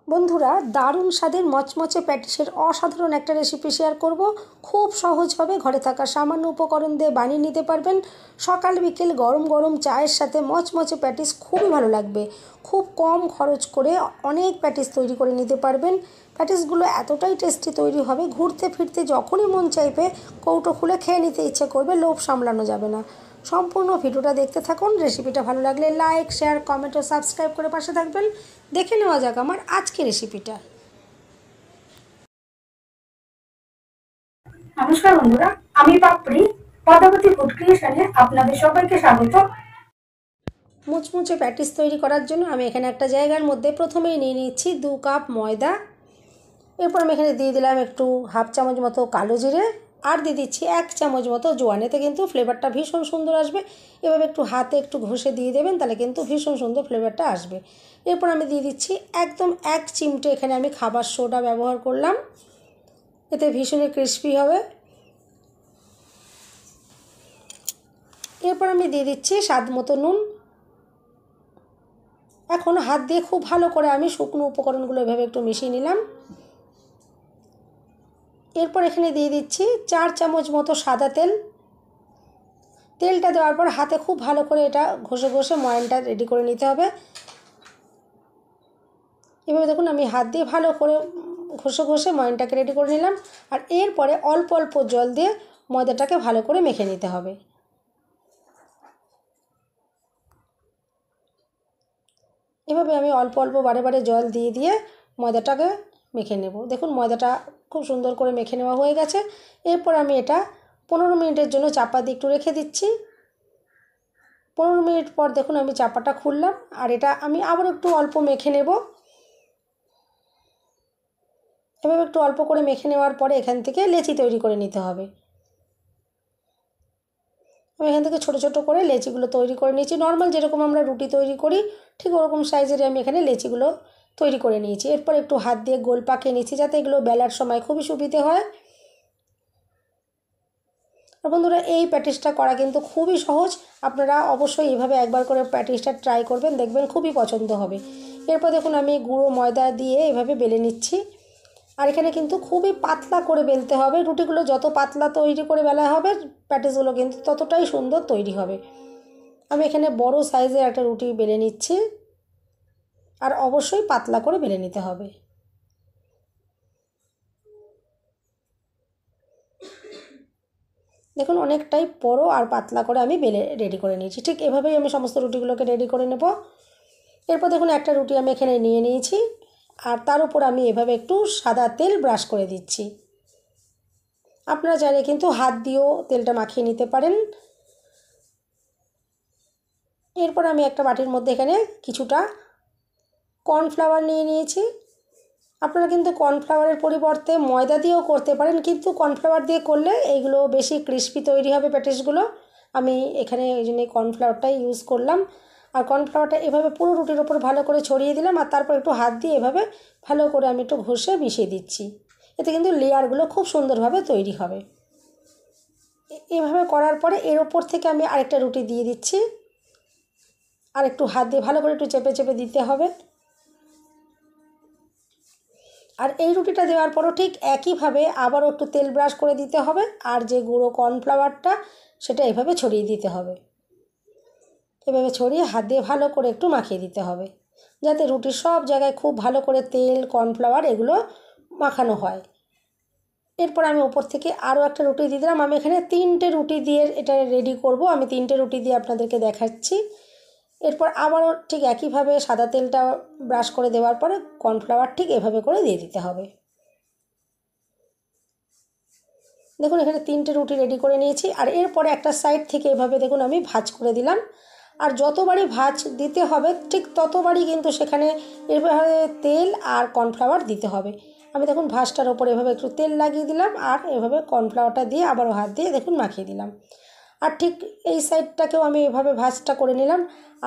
বন্ধুরা, দারুণ স্বাদের মচমচে প্যাটিসের অসাধারণ একটা রেসিপি শেয়ার করব। খুব সহজভাবে ঘরে থাকা সামান্য উপকরণ দিয়ে বানিয়ে নিতে পারবেন। সকাল বিকেল গরম গরম চায়ের সাথে মচমচে প্যাটিস খুবই ভালো লাগবে। খুব কম খরচ করে অনেক প্যাটিস তৈরি করে নিতে পারবেন। প্যাটিসগুলো এতটাই টেস্টি তৈরি হবে, ঘুরতে ফিরতে যখনই মন চাইবে কৌটো খুলে খেয়ে নিতে ইচ্ছে করবে, লোভ সামলানো যাবে না। সম্পূর্ণ ভিডিওটা দেখতে থাকুন। রেসিপিটা ভালো লাগলে লাইক, শেয়ার, কমেন্ট ও সাবস্ক্রাইব করে পাশে থাকবেন। দেখে নেওয়া যাক আমার আজকের রেসিপিটা। নমস্কার বন্ধুরা, আমি পাপড়ি পদ্মাবতী ফুড ক্রিয়েশনে আপনাদের সবাইকে স্বাগত। মুচমুচে প্যাটিস তৈরি করার জন্য আমি এখানে একটা জায়গার মধ্যে প্রথমেই নিয়ে নিচ্ছি 2 কাপ ময়দা। এরপর আমি এখানে দিয়ে দিলাম একটু হাফ চামচ মতো কালো জিরে, আর দিয়ে দিচ্ছি 1 চামচ মতো জোয়ান। এতে কিন্তু ফ্লেভারটা ভীষণ সুন্দর আসবে। এভাবে একটু হাতে একটু ঘষে দিয়ে দেবেন, তাহলে কিন্তু ভীষণ সুন্দর ফ্লেভারটা আসবে। এরপর আমি দিয়ে দিচ্ছি একদম 1 চিমটে এখানে আমি খাবার সোডা ব্যবহার করলাম, এতে ভীষণই ক্রিস্পি হবে। এরপর আমি দিয়ে দিচ্ছি স্বাদ মতো নুন। এখন হাত দিয়ে খুব ভালো করে আমি শুকনো উপকরণগুলো এভাবে একটু মিশিয়ে নিলাম। এরপর এখানে দিয়ে দিচ্ছি 4 চামচ মতো সাদা তেল। তেলটা দেওয়ার পর হাতে খুব ভালো করে এটা ঘষে ঘষে ময়ানটা রেডি করে নিতে হবে। এভাবে দেখুন আমি হাত দিয়ে ভালো করে ঘষে ঘষে ময়ানটাকে রেডি করে নিলাম। আর এরপরে অল্প অল্প জল দিয়ে ময়দাটাকে ভালো করে মেখে নিতে হবে। এভাবে আমি অল্প অল্প বারে বারে জল দিয়ে দিয়ে ময়দাটাকে মেখে নেব। দেখুন ময়দাটা খুব সুন্দর করে মেখে নেওয়া হয়ে গেছে। এরপর আমি এটা 15 মিনিটের জন্য চাপা দিয়ে একটু রেখে দিচ্ছি। 15 মিনিট পর দেখুন আমি চাপাটা খুললাম, আর এটা আমি আবার একটু অল্প মেখে নেব। এভাবে একটু অল্প করে মেখে নেওয়ার পরে এখান থেকে লেচি তৈরি করে নিতে হবে। আমি এখান থেকে ছোটো ছোটো করে লেচিগুলো তৈরি করে নিয়েছি। নর্মাল যেরকম আমরা রুটি তৈরি করি ঠিক ওরকম সাইজের আমি এখানে লেচিগুলো তৈরি করে নিয়েছি। এরপর একটু হাত দিয়ে গোল পাকিয়ে নিচ্ছি, যাতে এগুলো বেলার সময় খুবই সুবিধে হয়। আর বন্ধুরা, এই প্যাটিসটা করা কিন্তু খুবই সহজ। আপনারা অবশ্যই এভাবে একবার করে প্যাটিসটা ট্রাই করবেন, দেখবেন খুবই পছন্দ হবে। এরপর দেখুন আমি গুঁড়ো ময়দা দিয়ে এভাবে বেলে নিচ্ছি। আর এখানে কিন্তু খুবই পাতলা করে বেলতে হবে। রুটিগুলো যত পাতলা তৈরি করে বেলা হবে, প্যাটিসগুলো কিন্তু ততটাই সুন্দর তৈরি হবে। আমি এখানে বড় সাইজের একটা রুটি বেলে নিচ্ছি, আর অবশ্যই পাতলা করে বেলে নিতে হবে। দেখুন অনেকটাই বড় আর পাতলা করে আমি বেলে রেডি করে নিয়েছি। ঠিক এভাবেই আমি সমস্ত রুটিগুলোকে রেডি করে নেব। এরপর দেখুন একটা রুটি আমি এখানে নিয়ে নিয়েছি, আর তার উপর আমি এভাবে একটু সাদা তেল ব্রাশ করে দিচ্ছি। আপনারা চাইলে কিন্তু হাত দিয়েও তেলটা মাখিয়ে নিতে পারেন। এরপর আমি একটা বাটির মধ্যে এখানে কিছুটা কর্নফ্লাওয়ার নিয়ে নিয়েছি। আপনারা কিন্তু কর্নফ্লাওয়ারের পরিবর্তে ময়দা দিয়েও করতে পারেন, কিন্তু কর্নফ্লাওয়ার দিয়ে করলে এইগুলো বেশি ক্রিস্পি তৈরি হবে প্যাটিসগুলো। আমি এখানে এই জন্যই কর্নফ্লাওয়ারটাই ইউজ করলাম। আর কর্নফ্লাওয়ারটা এভাবে পুরো রুটির ওপর ভালো করে ছড়িয়ে দিলাম, আর তারপর একটু হাত দিয়ে এভাবে ভালো করে আমি একটু ঘষে মিশিয়ে দিচ্ছি। এতে কিন্তু লেয়ারগুলো খুব সুন্দরভাবে তৈরি হবে। এভাবে করার পরে এর ওপর থেকে আমি আরেকটা রুটি দিয়ে দিচ্ছি, আর একটু হাত দিয়ে ভালো করে একটু চেপে চেপে দিতে হবে। আর এই রুটিটা দেওয়ার পরও ঠিক একইভাবে আবারও একটু তেল ব্রাশ করে দিতে হবে, আর যে গুঁড়ো কর্নফ্লাওয়ারটা সেটা এভাবে ছড়িয়ে দিতে হবে। এভাবে ছড়িয়ে হাত দিয়ে ভালো করে একটু মাখিয়ে দিতে হবে, যাতে রুটির সব জায়গায় খুব ভালো করে তেল কর্নফ্লাওয়ার এগুলো মাখানো হয়। এরপর আমি ওপর থেকে আরও একটা রুটি দিয়ে দিলাম। আমি এখানে 3টে রুটি দিয়ে এটা রেডি করব। আমি 3টে রুটি দিয়ে আপনাদেরকে দেখাচ্ছি। এরপর আবারও ঠিক একইভাবে সাদা তেলটা ব্রাশ করে দেওয়ার পরে কর্নফ্লাওয়ার ঠিক এভাবে করে দিয়ে দিতে হবে। দেখুন এখানে 3টে রুটি রেডি করে নিয়েছি। আর এরপরে একটা সাইড থেকে এভাবে দেখুন আমি ভাঁজ করে দিলাম। আর যতবারই ভাঁজ দিতে হবে ঠিক ততবারই কিন্তু সেখানে এভাবে তেল আর কর্নফ্লাওয়ার দিতে হবে। আমি দেখুন ভাঁজটার ওপর এভাবে একটু তেল লাগিয়ে দিলাম, আর এভাবে কর্নফ্লাওয়ারটা দিয়ে আবারও হাত দিয়ে দেখুন মাখিয়ে দিলাম। আর ঠিক এই সাইডটাকেও আমি এভাবে ভাঁজটা করে নিলাম।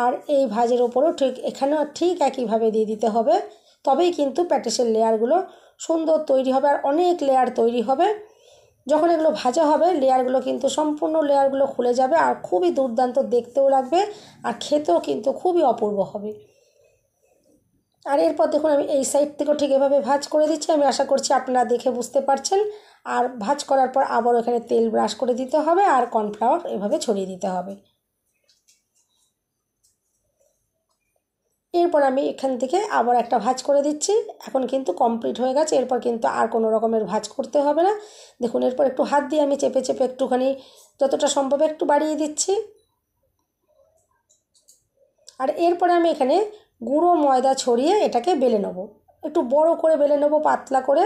আর এই ভাঁজের ওপরেও ঠিক এখানেও ঠিক একইভাবে দিয়ে দিতে হবে। তবেই কিন্তু প্যাটিসের লেয়ারগুলো সুন্দর তৈরি হবে, আর অনেক লেয়ার তৈরি হবে। যখন এগুলো ভাজা হবে লেয়ারগুলো কিন্তু সম্পূর্ণ লেয়ারগুলো খুলে যাবে, আর খুবই দুর্দান্ত দেখতেও লাগবে, আর খেতেও কিন্তু খুবই অপূর্ব হবে। আর এরপর দেখুন আমি এই সাইড থেকেও ঠিক এভাবে ভাঁজ করে দিচ্ছি। আমি আশা করছি আপনারা দেখে বুঝতে পারছেন। আর ভাঁজ করার পর আবার এখানে তেল ব্রাশ করে দিতে হবে আর কর্নফ্লাওয়ার এভাবে ছড়িয়ে দিতে হবে। এরপর আমি এখান থেকে আবার একটা ভাঁজ করে দিচ্ছি। এখন কিন্তু কমপ্লিট হয়ে গেছে। এরপর কিন্তু আর কোনো রকমের ভাঁজ করতে হবে না। দেখুন এরপর একটু হাত দিয়ে আমি চেপে চেপে একটুখানি যতটা সম্ভব একটু বাড়িয়ে দিচ্ছি। আর এরপরে আমি এখানে গুঁড়ো ময়দা ছড়িয়ে এটাকে বেলে নেব, একটু বড় করে বেলে নেব, পাতলা করে।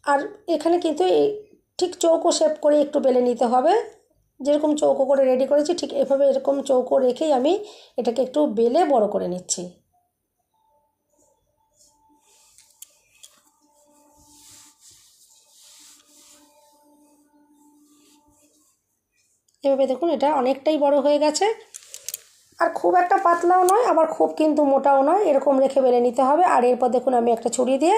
আর এখানে কিন্তু এই ঠিক চৌকো শেপ করে একটু বেলে নিতে হবে। যেরকম চৌকো করে রেডি করেছি ঠিক এভাবে এরকম চৌকো রেখেই আমি এটাকে একটু বেলে বড় করে নিচ্ছি। এভাবে দেখুন এটা অনেকটাই বড় হয়ে গেছে। আর খুব একটা পাতলাও নয় আবার খুব কিন্তু মোটাও নয়, এরকম রেখে বেলে নিতে হবে। আর এরপর দেখুন আমি একটা ছুরি দিয়ে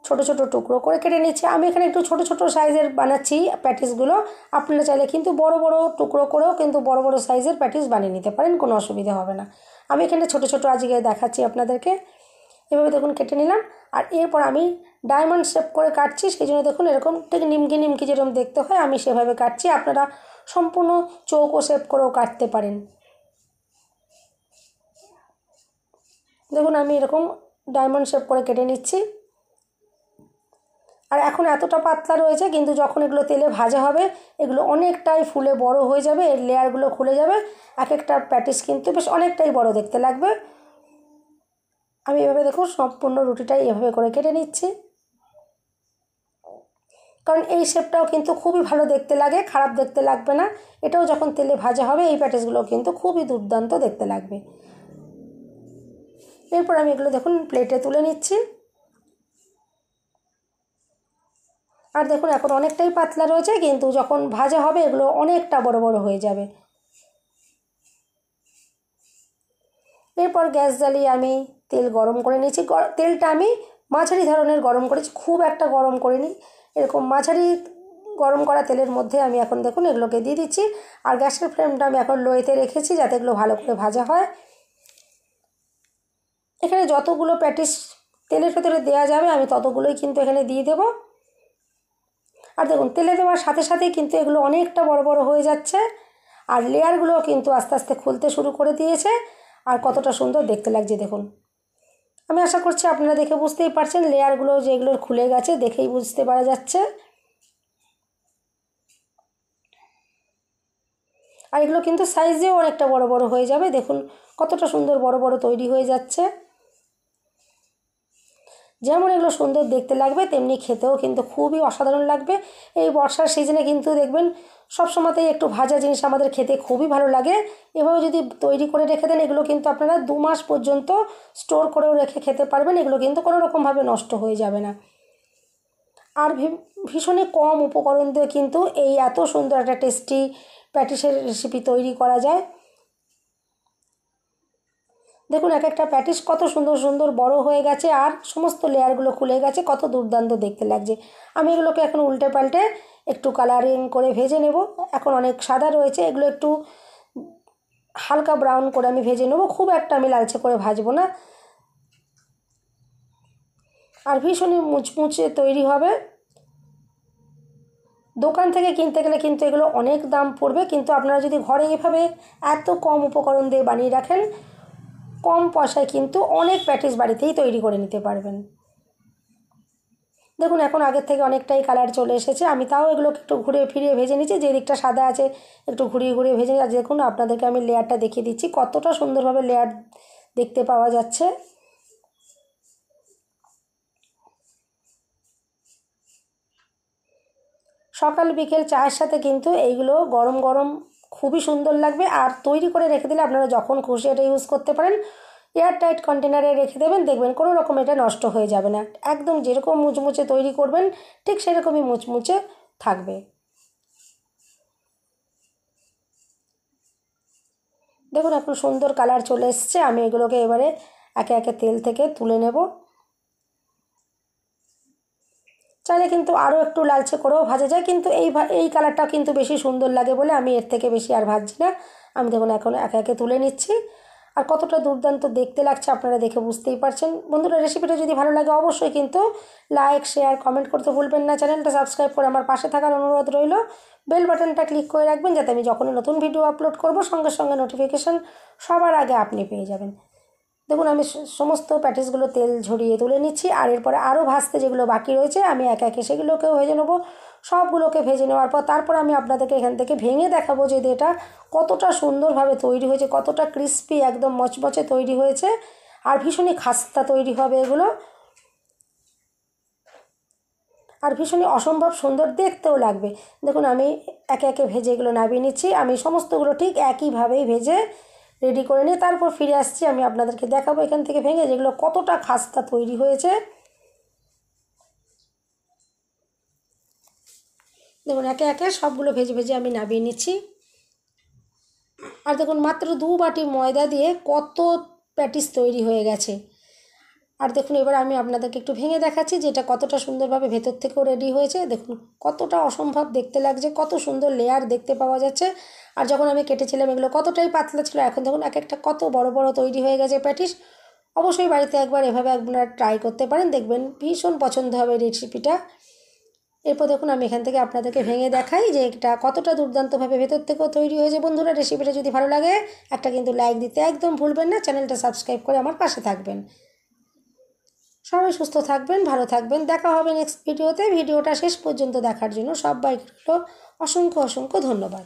ছোট ছোট টুকরো করে কেটে নিচ্ছি। আমি এখানে একটু ছোট ছোট সাইজের বানাচ্ছি প্যাটিসগুলো। আপনারা চাইলে কিন্তু বড় বড় টুকরো করেও কিন্তু বড় বড় সাইজের প্যাটিস বানিয়ে নিতে পারেন, কোনো অসুবিধা হবে না। আমি এখানে ছোট ছোট আজকে দেখাচ্ছি আপনাদেরকে। এভাবে দেখুন কেটে নিলাম। আর এরপর আমি ডায়মন্ড শেপ করে কাটছি, সেই জন্য দেখুন এরকম ঠিক নিমকি নিমকি যেরকম দেখতে হয় আমি সেভাবে কাটছি। আপনারা সম্পূর্ণ চৌকো শেপ করেও কাটতে পারেন। দেখুন আমি এরকম ডায়মন্ড শেপ করে কেটে নিচ্ছি। আর এখন এতটা পাতলা রয়েছে, কিন্তু যখন এগুলো তেলে ভাজা হবে এগুলো অনেকটাই ফুলে বড় হয়ে যাবে, এর লেয়ারগুলো খুলে যাবে। এক একটা প্যাটিস কিন্তু বেশ অনেকটাই বড় দেখতে লাগবে। আমি এভাবে দেখুন সম্পূর্ণ রুটিটাই এভাবে করে কেটে নিচ্ছি, কারণ এই শেপটাও কিন্তু খুবই ভালো দেখতে লাগে, খারাপ দেখতে লাগবে না। এটাও যখন তেলে ভাজা হবে এই প্যাটিসগুলো কিন্তু খুবই দুর্দান্ত দেখতে লাগবে। এরপর আমি এগুলো দেখুন প্লেটে তুলে নিচ্ছি। আর দেখুন এখন অনেকটাই পাতলা রয়েছে, কিন্তু যখন ভাজা হবে এগুলো অনেকটা বড় বড় হয়ে যাবে। এরপর গ্যাস জ্বালিয়ে আমি তেল গরম করে নিয়েছি। তেলটা আমি মাঝারি ধরনের গরম করেছি, খুব একটা গরম করিনি। এরকম মাঝারি গরম করা তেলের মধ্যে আমি এখন দেখুন এগুলোকে দিয়ে দিচ্ছি। আর গ্যাসের ফ্লেমটা আমি এখন লোতে রেখেছি যাতে এগুলো ভালো করে ভাজা হয়। এখানে যতগুলো প্যাটিস তেলের ভেতরে দেওয়া যাবে আমি ততগুলোই কিন্তু এখানে দিয়ে দেবো। আর দেখুন তেলে দেওয়ার সাথে সাথেই কিন্তু এগুলো অনেকটা বড় বড় হয়ে যাচ্ছে। আর লেয়ারগুলোও কিন্তু আস্তে আস্তে খুলতে শুরু করে দিয়েছে। আর কতটা সুন্দর দেখতে লাগছে দেখুন। আমি আশা করছি আপনারা দেখে বুঝতেই পারছেন, লেয়ারগুলো যেগুলোর খুলে গেছে দেখেই বুঝতে পারা যাচ্ছে। আর এগুলো কিন্তু সাইজেও অনেকটা বড় বড় হয়ে যাবে। দেখুন কতটা সুন্দর বড় বড় তৈরি হয়ে যাচ্ছে। যেমন এগুলো সুন্দর দেখতে লাগবে তেমনি খেতেও কিন্তু খুবই অসাধারণ লাগবে। এই বর্ষার সিজনে কিন্তু দেখবেন সবসময়তেই একটু ভাজা জিনিস আমাদের খেতে খুবই ভালো লাগে। এভাবে যদি তৈরি করে রেখে দেন এগুলো কিন্তু আপনারা 2 মাস পর্যন্ত স্টোর করেও রেখে খেতে পারবেন। এগুলো কিন্তু কোনো রকমভাবে নষ্ট হয়ে যাবে না। আর ভীষণই কম উপকরণ দিয়ে কিন্তু এই এত সুন্দর একটা টেস্টি প্যাটিসের রেসিপি তৈরি করা যায়। দেখুন এক একটা প্যাটিস কত সুন্দর সুন্দর বড় হয়ে গেছে আর সমস্ত লেয়ারগুলো খুলে গেছে, কত দুর্দান্ত দেখতে লাগছে। আমি এগুলোকে এখন উল্টে পাল্টে একটু কালারিং করে ভেজে নেব। এখন অনেক সাদা রয়েছে, এগুলো একটু হালকা ব্রাউন করে আমি ভেজে নেব, খুব একটা আমি লালচে করে ভাজবো না। আর ভীষণই মুচমুচে তৈরি হবে। দোকান থেকে কিনতে গেলে কিন্তু এগুলো অনেক দাম পড়বে, কিন্তু আপনারা যদি ঘরে এভাবে এত কম উপকরণ দিয়ে বানিয়ে রাখেন কম পয়সায় কিন্তু অনেক প্যাটিস বাড়িতেই তৈরি করে নিতে পারবেন। দেখুন এখন আগের থেকে অনেকটাই কালার চলে এসেছে। আমি তাও এগুলোকে একটু ঘুরে ফিরিয়ে ভেজে নিচ্ছি, যে দিকটা সাদা আছে একটু ঘুরিয়ে ঘুরিয়ে ভেজে নিচ্ছি। দেখুন আপনাদেরকে আমি লেয়ারটা দেখিয়ে দিচ্ছি কতটা সুন্দরভাবে লেয়ার দেখতে পাওয়া যাচ্ছে। সকাল বিকেল চায়ের সাথে কিন্তু এইগুলো গরম গরম খুবই সুন্দর লাগবে। আর তৈরি করে রেখে দিলে আপনারা যখন খুশি এটা ইউজ করতে পারেন। এয়ার টাইট কন্টেনারে রেখে দেবেন, দেখবেন কোনো রকম এটা নষ্ট হয়ে যাবে না। একদম যেরকম মুচমুচে তৈরি করবেন ঠিক সেরকমই মুচমুচে থাকবে। দেখুন এখন সুন্দর কালার চলে এসছে। আমি এগুলোকে এবারে একে একে তেল থেকে তুলে নেব। চাইলে কিন্তু আরও একটু লালচে করেও ভাজা যায়, কিন্তু এই কালারটা কিন্তু বেশি সুন্দর লাগে বলে আমি এর থেকে বেশি আর ভাজছি না। আমি দেখুন এখন একে একে তুলে নিচ্ছি। আর কতটা দুর্দান্ত দেখতে লাগছে আপনারা দেখে বুঝতেই পারছেন। বন্ধুরা, রেসিপিটা যদি ভালো লাগে অবশ্যই কিন্তু লাইক, শেয়ার, কমেন্ট করতে ভুলবেন না। চ্যানেলটা সাবস্ক্রাইব করে আমার পাশে থাকার অনুরোধ রইল। বেল বাটনটা ক্লিক করে রাখবেন যাতে আমি যখনই নতুন ভিডিও আপলোড করব সঙ্গে সঙ্গে নোটিফিকেশান সবার আগে আপনি পেয়ে যাবেন। দেখুন আমি সমস্ত প্যাটিসগুলো তেল ঝরিয়ে তুলে নিচ্ছি, আর এরপরে আরও ভাজতে যেগুলো বাকি রয়েছে আমি একে একে সেগুলোকেও ভেজে নেবো। সবগুলোকে ভেজে নেওয়ার পর তারপর আমি আপনাদেরকে এখান থেকে ভেঙে দেখাবো যে এটা কতটা সুন্দরভাবে তৈরি হয়েছে, কতটা ক্রিস্পি একদম মচমচে তৈরি হয়েছে, আর ভীষণই খাস্তা তৈরি হবে এগুলো, আর ভীষণই অসম্ভব সুন্দর দেখতেও লাগবে। দেখুন আমি একে একে ভেজে এগুলো নামিয়ে নিচ্ছি। আমি সমস্তগুলো ঠিক একইভাবেই ভেজে রেডি করে নিয়ে তারপর ফিরে আসছি, আমি আপনাদেরকে দেখাবো এখান থেকে ভেঙে যেগুলো কতটা খাস্তা তৈরি হয়েছে। দেখুন একে একে সবগুলো ভেজে ভেজে আমি নামিয়ে নিচ্ছি। আর দেখুন মাত্র 2 বাটি ময়দা দিয়ে কত প্যাটিস তৈরি হয়ে গেছে। আর দেখুন এবার আমি আপনাদেরকে একটু ভেঙে দেখাচ্ছি যে এটা কতটা সুন্দরভাবে ভেতর থেকেও রেডি হয়েছে। দেখুন কতটা অসম্ভব দেখতে লাগছে, কত সুন্দর লেয়ার দেখতে পাওয়া যাচ্ছে। আর যখন আমি কেটেছিলাম এগুলো কতটাই পাতলা ছিল, এখন দেখুন এক একটা কত বড় বড় তৈরি হয়ে গেছে প্যাটিস। অবশ্যই বাড়িতে একবার এভাবে আপনারা ট্রাই করতে পারেন, দেখবেন ভীষণ পছন্দ হবে রেসিপিটা। এরপর দেখুন আমি এখান থেকে আপনাদেরকে ভেঙে দেখাই যে এটা কতটা দুর্দান্তভাবে ভেতর থেকেও তৈরি হয়েছে। বন্ধুরা, রেসিপিটা যদি ভালো লাগে একটা কিন্তু লাইক দিতে একদম ভুলবেন না। চ্যানেলটা সাবস্ক্রাইব করে আমার পাশে থাকবেন। সবাই সুস্থ থাকবেন, ভালো থাকবেন। দেখা হবে নেক্সট ভিডিওতে। ভিডিওটা শেষ পর্যন্ত দেখার জন্য সবাইকে অসংখ্য অসংখ্য ধন্যবাদ।